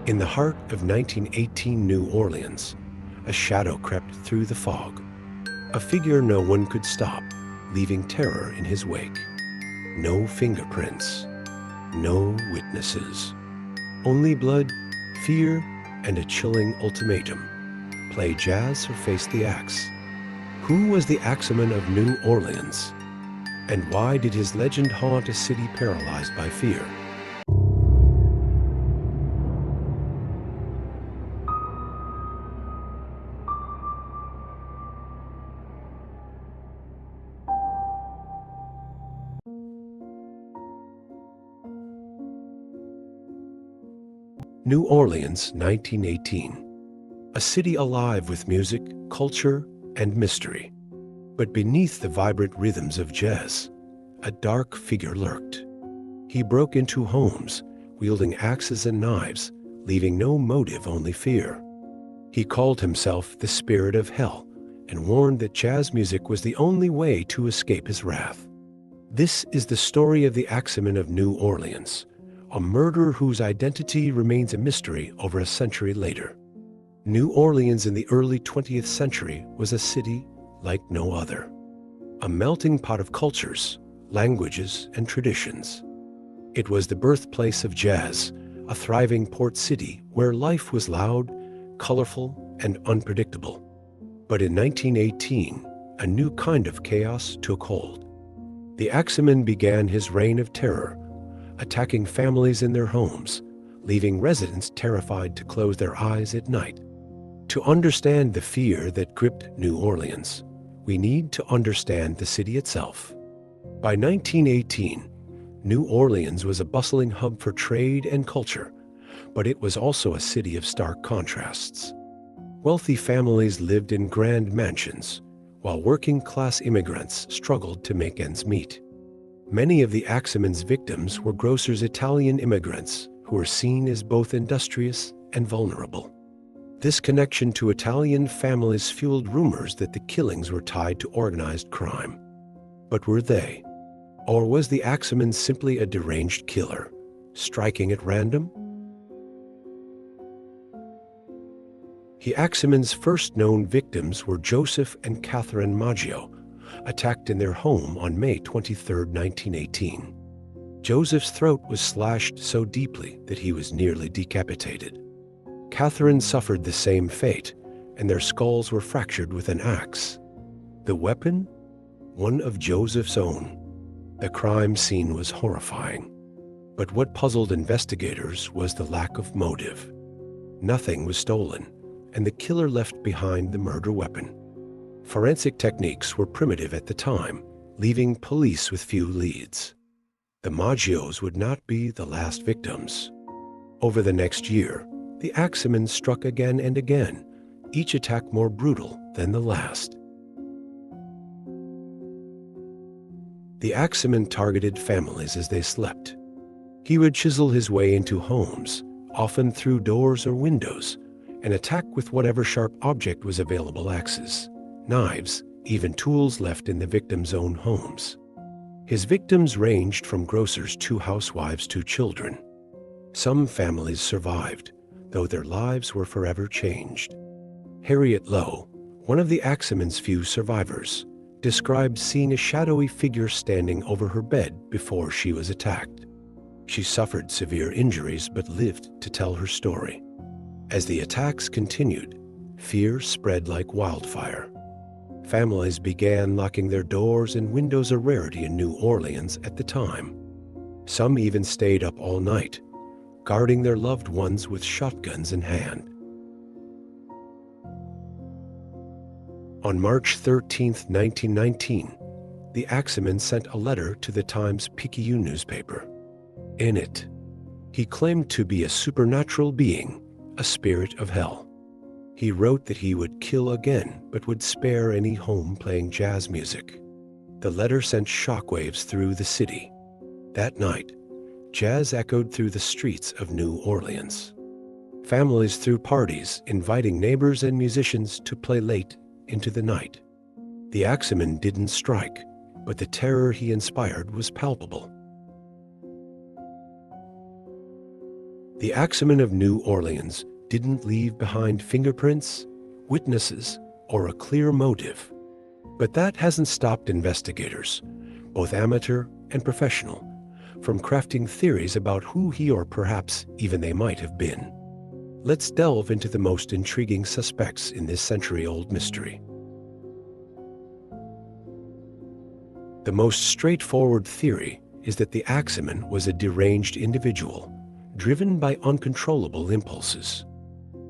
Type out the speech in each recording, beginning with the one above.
In the heart of 1918 New Orleans, a shadow crept through the fog, a figure no one could stop, leaving terror in his wake. No fingerprints, no witnesses, only blood, fear, and a chilling ultimatum. Play jazz or face the axe. Who was the Axeman of New Orleans? And why did his legend haunt a city paralyzed by fear? New Orleans, 1918. A city alive with music, culture, and mystery. But beneath the vibrant rhythms of jazz, a dark figure lurked. He broke into homes, wielding axes and knives, leaving no motive, only fear. He called himself the Spirit of Hell and warned that jazz music was the only way to escape his wrath. This is the story of the Axeman of New Orleans, a murderer whose identity remains a mystery over a century later. New Orleans in the early 20th century was a city like no other. A melting pot of cultures, languages, and traditions. It was the birthplace of jazz, a thriving port city where life was loud, colorful, and unpredictable. But in 1918, a new kind of chaos took hold. The Axeman began his reign of terror, attacking families in their homes, leaving residents terrified to close their eyes at night. To understand the fear that gripped New Orleans, we need to understand the city itself. By 1918, New Orleans was a bustling hub for trade and culture, but it was also a city of stark contrasts. Wealthy families lived in grand mansions, while working-class immigrants struggled to make ends meet. Many of the Axeman's victims were grocers' Italian immigrants who were seen as both industrious and vulnerable. This connection to Italian families fueled rumors that the killings were tied to organized crime. But were they? Or was the Axeman simply a deranged killer, striking at random? The Axeman's first known victims were Joseph and Catherine Maggio, attacked in their home on May 23, 1918. Joseph's throat was slashed so deeply that he was nearly decapitated. Catherine suffered the same fate, and their skulls were fractured with an axe. The weapon? One of Joseph's own. The crime scene was horrifying. But what puzzled investigators was the lack of motive. Nothing was stolen, and the killer left behind the murder weapon. Forensic techniques were primitive at the time, leaving police with few leads. The Maggios would not be the last victims. Over the next year, the Axeman struck again and again, each attack more brutal than the last. The Axeman targeted families as they slept. He would chisel his way into homes, often through doors or windows, and attack with whatever sharp object was available: axes, knives, even tools left in the victims' own homes. His victims ranged from grocers to housewives to children. Some families survived, though their lives were forever changed. Harriet Lowe, one of the Axeman's few survivors, described seeing a shadowy figure standing over her bed before she was attacked. She suffered severe injuries but lived to tell her story. As the attacks continued, fear spread like wildfire. Families began locking their doors and windows, a rarity in New Orleans at the time. Some even stayed up all night, guarding their loved ones with shotguns in hand. On March 13, 1919, the Axeman sent a letter to the Times-Picayune newspaper. In it, he claimed to be a supernatural being, a spirit of hell. He wrote that he would kill again, but would spare any home playing jazz music. The letter sent shockwaves through the city. That night, jazz echoed through the streets of New Orleans. Families threw parties, inviting neighbors and musicians to play late into the night. The Axeman didn't strike, but the terror he inspired was palpable. The Axeman of New Orleans didn't leave behind fingerprints, witnesses, or a clear motive. But that hasn't stopped investigators, both amateur and professional, from crafting theories about who he or perhaps even they might have been. Let's delve into the most intriguing suspects in this century-old mystery. The most straightforward theory is that the Axeman was a deranged individual, driven by uncontrollable impulses.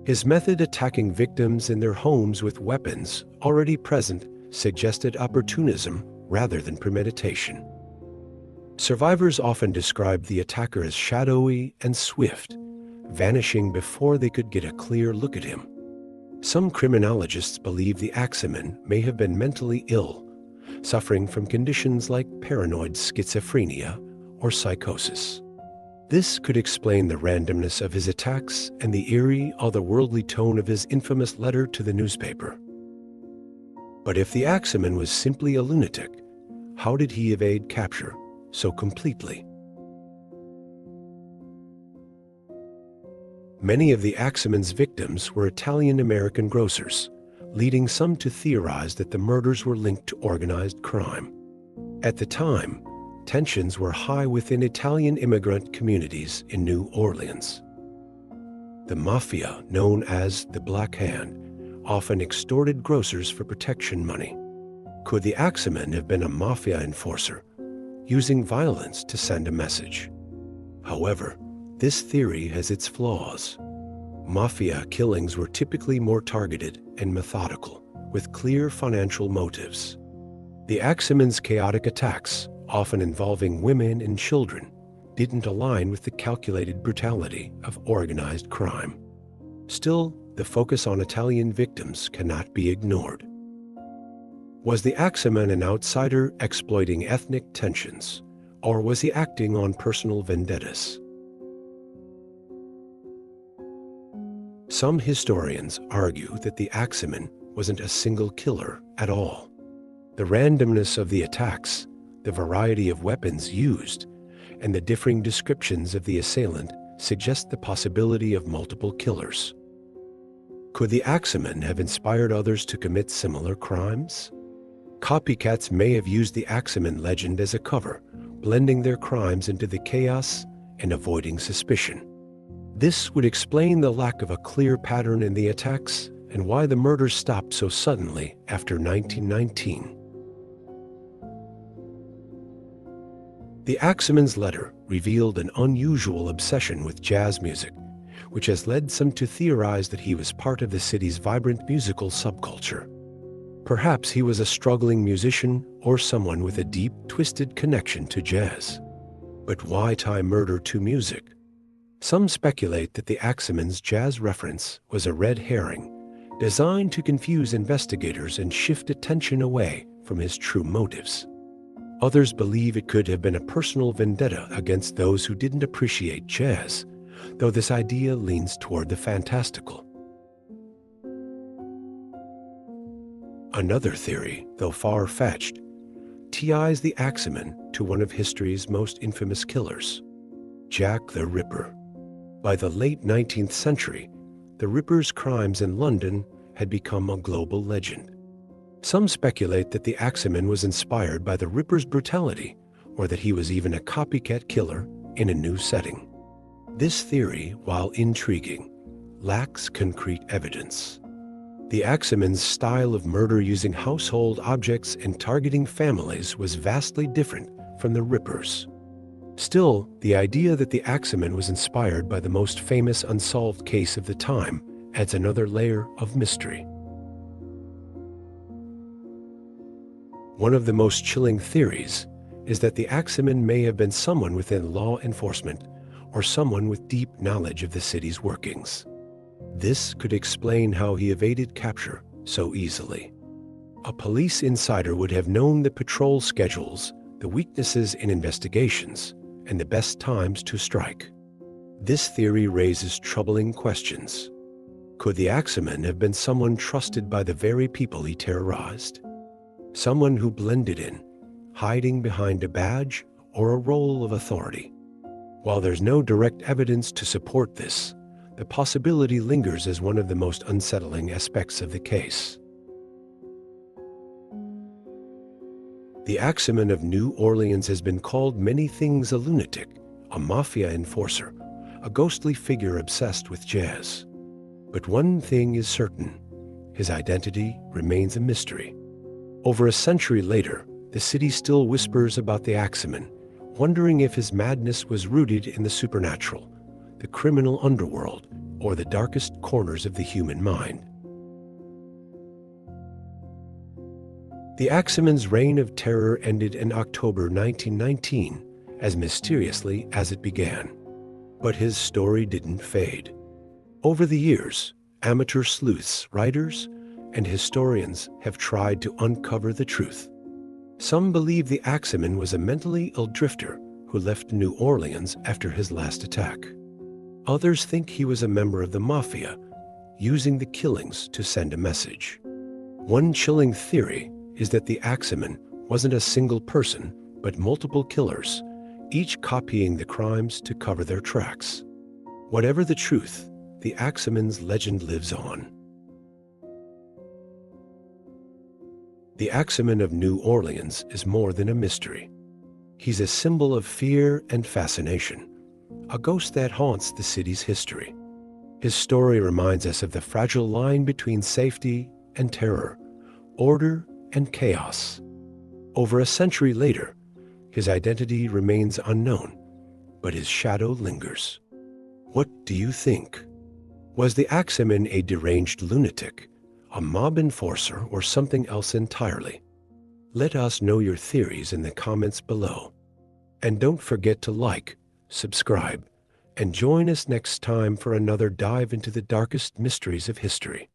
His method attacking victims in their homes with weapons already present suggested opportunism rather than premeditation. Survivors often described the attacker as shadowy and swift, vanishing before they could get a clear look at him. Some criminologists believe the Axeman may have been mentally ill, suffering from conditions like paranoid schizophrenia or psychosis. This could explain the randomness of his attacks and the eerie, otherworldly tone of his infamous letter to the newspaper. But if the Axeman was simply a lunatic, how did he evade capture so completely? Many of the Axeman's victims were Italian-American grocers, leading some to theorize that the murders were linked to organized crime. At the time, tensions were high within Italian immigrant communities in New Orleans. The mafia, known as the Black Hand, often extorted grocers for protection money. Could the Axeman have been a mafia enforcer, using violence to send a message? However, this theory has its flaws. Mafia killings were typically more targeted and methodical, with clear financial motives. The Axeman's chaotic attacks, often involving women and children, didn't align with the calculated brutality of organized crime. Still, the focus on Italian victims cannot be ignored. Was the Axeman an outsider exploiting ethnic tensions, or was he acting on personal vendettas? Some historians argue that the Axeman wasn't a single killer at all. The randomness of the attacks, the variety of weapons used, and the differing descriptions of the assailant suggest the possibility of multiple killers. Could the Axeman have inspired others to commit similar crimes? Copycats may have used the Axeman legend as a cover, blending their crimes into the chaos and avoiding suspicion. This would explain the lack of a clear pattern in the attacks and why the murders stopped so suddenly after 1919. The Axeman's letter revealed an unusual obsession with jazz music, which has led some to theorize that he was part of the city's vibrant musical subculture. Perhaps he was a struggling musician or someone with a deep, twisted connection to jazz. But why tie murder to music? Some speculate that the Axeman's jazz reference was a red herring, designed to confuse investigators and shift attention away from his true motives. Others believe it could have been a personal vendetta against those who didn't appreciate jazz, though this idea leans toward the fantastical. Another theory, though far-fetched, ties the Axeman to one of history's most infamous killers, Jack the Ripper. By the late 19th century, the Ripper's crimes in London had become a global legend. Some speculate that the Axeman was inspired by the Ripper's brutality, or that he was even a copycat killer in a new setting. This theory, while intriguing, lacks concrete evidence. The Axeman's style of murder using household objects and targeting families was vastly different from the Ripper's. Still, the idea that the Axeman was inspired by the most famous unsolved case of the time adds another layer of mystery. One of the most chilling theories is that the Axeman may have been someone within law enforcement or someone with deep knowledge of the city's workings. This could explain how he evaded capture so easily. A police insider would have known the patrol schedules, the weaknesses in investigations, and the best times to strike. This theory raises troubling questions. Could the Axeman have been someone trusted by the very people he terrorized? Someone who blended in, hiding behind a badge or a role of authority? While there's no direct evidence to support this, the possibility lingers as one of the most unsettling aspects of the case. The Axeman of New Orleans has been called many things: a lunatic, a mafia enforcer, a ghostly figure obsessed with jazz. But one thing is certain: his identity remains a mystery. Over a century later, the city still whispers about the Axeman, wondering if his madness was rooted in the supernatural, the criminal underworld, or the darkest corners of the human mind. The Axeman's reign of terror ended in October 1919, as mysteriously as it began. But his story didn't fade. Over the years, amateur sleuths, writers, and historians have tried to uncover the truth. Some believe the Axeman was a mentally ill drifter who left New Orleans after his last attack. Others think he was a member of the mafia, using the killings to send a message. One chilling theory is that the Axeman wasn't a single person, but multiple killers, each copying the crimes to cover their tracks. Whatever the truth, the Axeman's legend lives on. The Axeman of New Orleans is more than a mystery. He's a symbol of fear and fascination, a ghost that haunts the city's history. His story reminds us of the fragile line between safety and terror, order and chaos. Over a century later, his identity remains unknown, but his shadow lingers. What do you think? Was the Axeman a deranged lunatic, a mob enforcer, or something else entirely? Let us know your theories in the comments below. And don't forget to like, subscribe, and join us next time for another dive into the darkest mysteries of history.